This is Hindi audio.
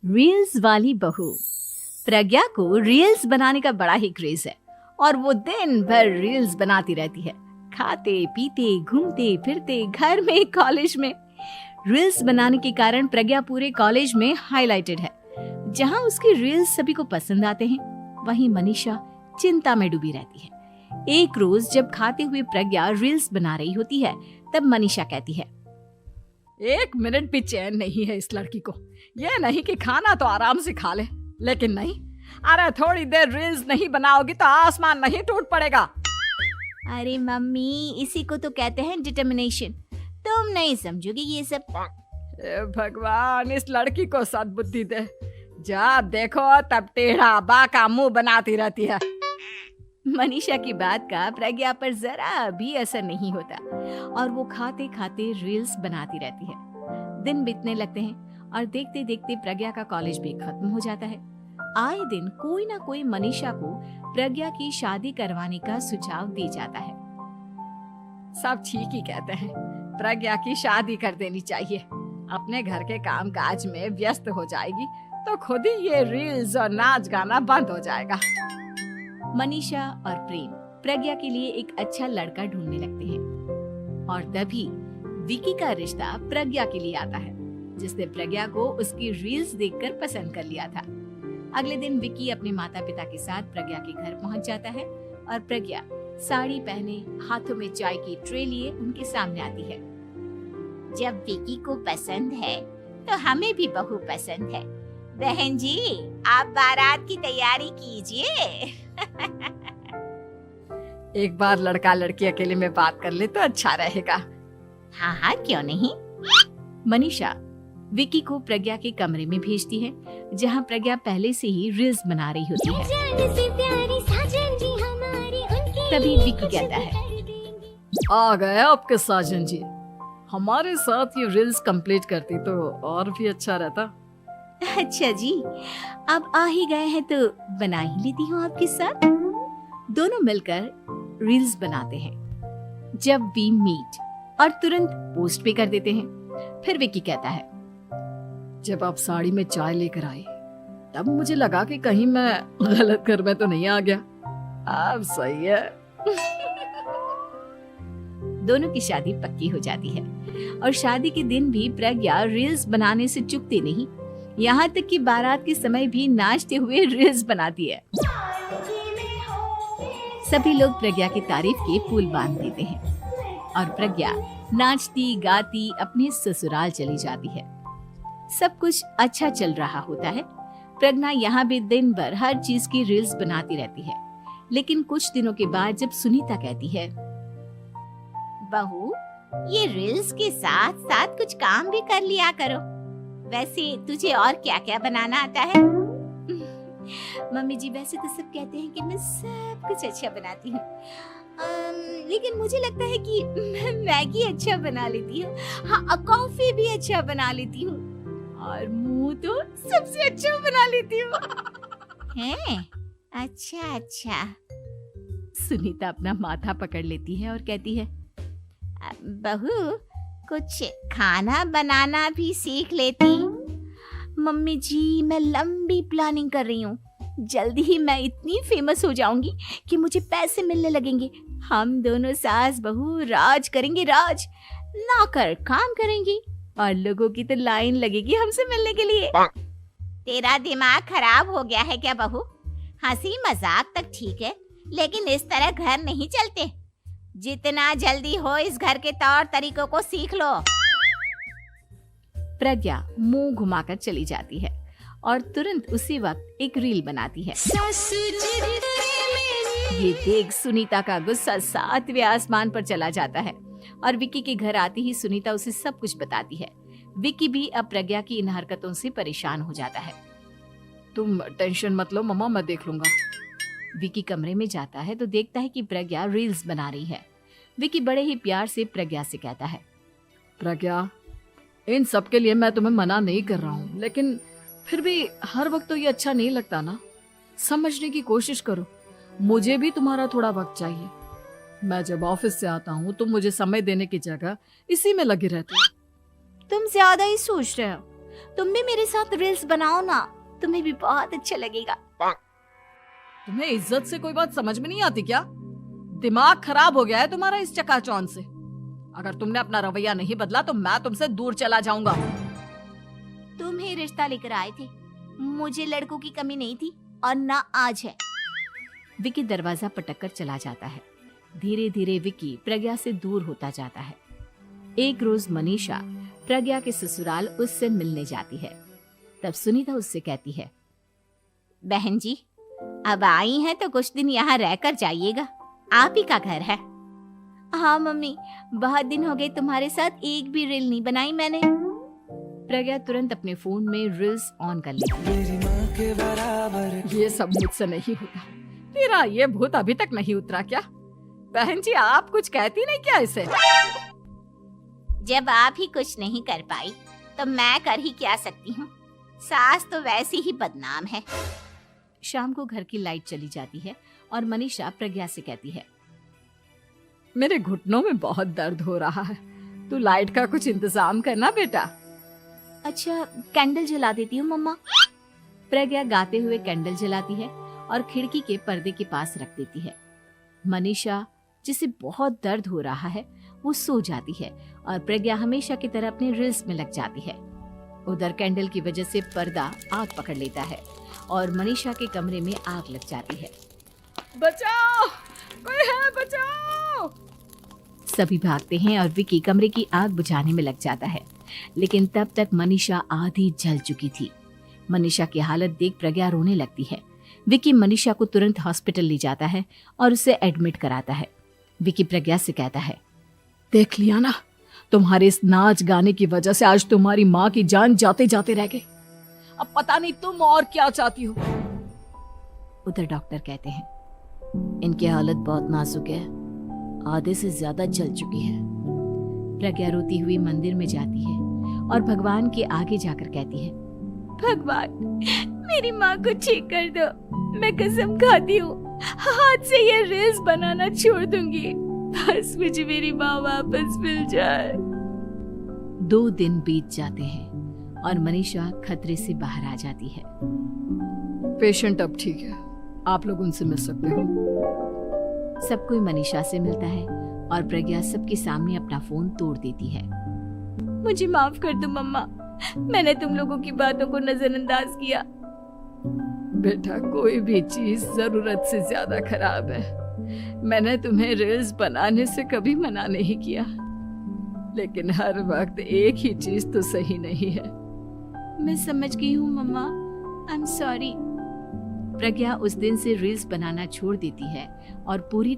रील्स वाली बहू। प्रज्ञा को रील्स बनाने का बड़ा ही क्रेज है और वो दिन भर रील्स बनाती रहती है। खाते पीते घूमते फिरते घर में कॉलेज में रील्स बनाने के कारण प्रज्ञा पूरे कॉलेज में हाईलाइटेड है। जहां उसकी रील्स सभी को पसंद आते हैं, वहीं मनीषा चिंता में डूबी रहती है। एक रोज जब खाते हुए प्रज्ञा रील्स बना रही होती है, तब मनीषा कहती है, एक मिनट भी चैन नहीं है इस लड़की को। ये नहीं कि खाना तो आराम से खा ले, लेकिन नहीं, अरे थोड़ी देर रील्स नहीं बनाओगी तो आसमान नहीं टूट पड़ेगा। अरे मम्मी, इसी को तो कहते हैं डिटर्मिनेशन। तुम नहीं समझोगी ये सब। भगवान, इस लड़की को सद्बुद्धि दे। जब देखो तब टेढ़ा बाका मुंह बनाती रहती है। मनीषा की बात का प्रज्ञा पर जरा भी असर नहीं होता और वो खाते खाते रील्स बनाती रहती है। दिन बीतने लगते हैं और देखते देखते प्रज्ञा का कॉलेज भी खत्म हो जाता है। आए दिन कोई ना कोई मनीषा को प्रज्ञा की शादी करवाने का सुझाव दे जाता है। सब ठीक ही कहते हैं, प्रज्ञा की शादी कर देनी चाहिए। अपने घर के काम काज में व्यस्त हो जाएगी तो खुद ही ये रील्स और नाच गाना बंद हो जाएगा। मनीषा और प्रेम प्रज्ञा के लिए एक अच्छा लड़का ढूंढने लगते हैं और तभी विकी का रिश्ता प्रज्ञा के लिए आता है, जिसने प्रज्ञा को उसकी रील्स देखकर पसंद कर लिया था। अगले दिन विकी अपने माता पिता के साथ प्रज्ञा के घर पहुंच जाता है और प्रज्ञा साड़ी पहने हाथों में चाय की ट्रे लिए उनके सामने आती है। जब विकी को पसंद है तो हमें भी बहू पसंद है। बहन जी, आप बारात की तैयारी कीजिए। एक बार लड़का लड़की अकेले में बात कर ले तो अच्छा रहेगा। हाँ हाँ, क्यों नहीं। मनीषा विकी को प्रज्ञा के कमरे में भेजती है, जहां प्रज्ञा पहले से ही रील्स बना रही होती है। तभी विकी कहता है, आ गए आपके साजन जी। हमारे साथ ये रील्स कंप्लीट करती तो और भी अच्छा रहता। अच्छा जी, अब आ ही गए हैं तो बना ही लेती हूँ आपके साथ। दोनों मिलकर रील्स बनाते हैं। जब वी मीट और तुरंत पोस्ट भी कर देते हैं। फिर विकी कहता है, जब आप साड़ी में चाय लेकर आई तब मुझे लगा कि कहीं मैं गलत घर में तो नहीं आ गया। अब सही है। दोनों की शादी पक्की हो जाती है और शादी के दिन भी प्रज्ञा रील्स बनाने से चूकती नहीं। यहाँ तक कि बारात के समय भी नाचते हुए रील्स बनाती है। सभी लोग प्रज्ञा की तारीफ के पुल बांध देते हैं और प्रज्ञा नाचती गाती अपने ससुराल चली जाती है। सब कुछ अच्छा चल रहा होता है। प्रज्ञा यहाँ भी दिन भर हर चीज की रील्स बनाती रहती है। लेकिन कुछ दिनों के बाद जब सुनीता कहती है, बहू, ये रील्स के साथ साथ कुछ काम भी कर लिया करो। वैसे तुझे और क्या क्या बनाना आता है? मम्मी जी, वैसे तो सब कहते हैं कि मैं सब कुछ अच्छा बनाती हूँ, लेकिन मुझे लगता है कि मैं मैगी अच्छा बना लेती हूँ। हाँ, कॉफी भी अच्छा बना लेती हूँ और मुंह तो सबसे अच्छा बना लेती हूँ। हैं? अच्छा अच्छा। सुनीता अपना माथा पकड़ लेती है और कहती है, बहू, कुछ खाना बनाना भी सीख लेती। मम्मी जी, मैं लंबी प्लानिंग कर रही हूँ। जल्दी ही मैं इतनी फेमस हो जाऊंगी कि मुझे पैसे मिलने लगेंगे। हम दोनों सास बहू राज करेंगे, राज। नौकर काम करेंगी और लोगों की तो लाइन लगेगी हमसे मिलने के लिए। तेरा दिमाग खराब हो गया है क्या बहू? हंसी मजाक तक ठीक है, लेकिन इस तरह घर नहीं चलते। जितना जल्दी हो इस घर के तौर तरीकों को सीख लो। प्रज्ञा मुंह घुमाकर चली जाती है और तुरंत उसी वक्त एक रील बनाती है। ये देख सुनीता का गुस्सा 7वें आसमान पर चला जाता है और विकी के घर आती ही सुनीता उसे सब कुछ बताती है। विकी भी अब प्रज्ञा की इन हरकतों से परेशान हो जाता है। तुम टेंशन मत लो मम्मा, मैं देख लूंगा। विकी कमरे में जाता है तो देखता है कि प्रज्ञा रील्स बना रही है। विकी बड़े ही प्यार से प्रज्ञा से कहता है, प्रज्ञा, इन सब के लिए मैं तुम्हें मना नहीं कर रहा हूँ, लेकिन फिर भी हर वक्त तो ये अच्छा नहीं लगता ना। समझने की कोशिश करो, मुझे भी तुम्हारा थोड़ा वक्त चाहिए। मैं जब ऑफिस से आता हूँ तो मुझे समय देने की जगह इसी में लगे रहते हो। तुम ज्यादा ही सोच रहे हो। तुम भी मेरे साथ रील्स बनाओ ना, तुम्हें भी बहुत अच्छा लगेगा। तुम्हें इज्जत से कोई बात समझ में नहीं आती क्या? दिमाग खराब हो गया है तुम्हारा इस चकाचौंध से। अगर तुमने अपना रवैया नहीं बदला तो मैं तुमसे दूर चला जाऊंगा। तुम ही रिश्ता लेकर आए थे, मुझे लड़कों की कमी नहीं थी और ना आज है। विकी दरवाजा पटककर चला जाता है। धीरे धीरे विकी प्रज्ञा से दूर होता जाता है। एक रोज मनीषा प्रज्ञा के ससुराल उससे मिलने जाती है। तब सुनीता उससे कहती है, बहन जी, अब आई हैं तो कुछ दिन यहाँ रहकर जाइएगा, आप ही का घर है। हाँ मम्मी, बहुत दिन हो गए तुम्हारे साथ एक भी रील नहीं बनाई मैंने। प्रज्ञा तुरंत अपने फोन में रील्स ऑन कर लेती है। ये सब मुझसे नहीं होता। तेरा ये भूत अभी तक नहीं उतरा क्या? बहन जी, आप कुछ कहती नहीं क्या इसे? जब आप ही कुछ नहीं कर पाई तो मैं कर ही क्या सकती हूँ। सास तो वैसी ही बदनाम है। शाम को घर की लाइट चली जाती है और मनीषा प्रज्ञा से कहती है, मेरे घुटनों में बहुत दर्द हो रहा है, तू लाइट का कुछ इंतजाम करना बेटा। अच्छा, कैंडल जला देती हूँ मम्मा। प्रज्ञा गाते हुए कैंडल जलाती है और खिड़की के पर्दे के पास रख देती है। मनीषा, जिसे बहुत दर्द हो रहा है, वो सो जाती है और प्रज्ञा हमेशा की तरह अपने रील्स में लग जाती है। उधर कैंडल की वजह से पर्दा आग पकड़ लेता है और मनीषा के कमरे में आग लग जाती है। बचाओ, कोई है, बचाओ। सभी भागते हैं और विकी कमरे की आग बुझाने में लग जाता है, लेकिन तब तक मनीषा आधी जल चुकी थी। मनीषा की हालत देख प्रज्ञा रोने लगती है। विकी मनीषा को तुरंत हॉस्पिटल ले जाता है और उसे एडमिट कराता है। विकी प्रज्ञा से कहता है, देख लिया ना, तुम्हारे इस नाच गाने की वजह से आज तुम्हारी माँ की जान जाते जाते रह गई। अब पता नहीं तुम और क्या चाहती हो। उधर डॉक्टर कहते हैं, इनकी हालत बहुत नाजुक है, आधे से ज्यादा जल चुकी है। प्रज्ञा रोती हुई मंदिर में जाती है और भगवान के आगे जाकर कहती है, भगवान, मेरी माँ को ठीक कर दो। मैं कसम खाती हूँ, हाथ से ये रील्स बनाना छोड़ दूंगी। बस मुझे मेरी माँ वापस मिल जाए। 2 दिन बीत जाते हैं और मनीषा खतरे से बाहर आ जाती है। पेशेंट अब ठीक है, आप लोग उनसे मिल सकते हो। सब कोई मनीषा से मिलता है और प्रज्ञा सबके सामने अपना फोन तोड़ देती है। मुझे माफ कर दो मम्मा, मैंने तुम लोगों की बातों को नजरअंदाज किया। बेटा, कोई भी चीज जरूरत से ज्यादा खराब है। मैंने तुम्हें रील्स बनाने से कभी मना नहीं किया, लेकिन हर वक्त एक ही चीज तो सही नहीं है। मैं समझ गई हूँ मम्मा, आई एम सॉरी। प्रज्ञा उस दिन से रील्स बनाना छोड़ देती है और पूरी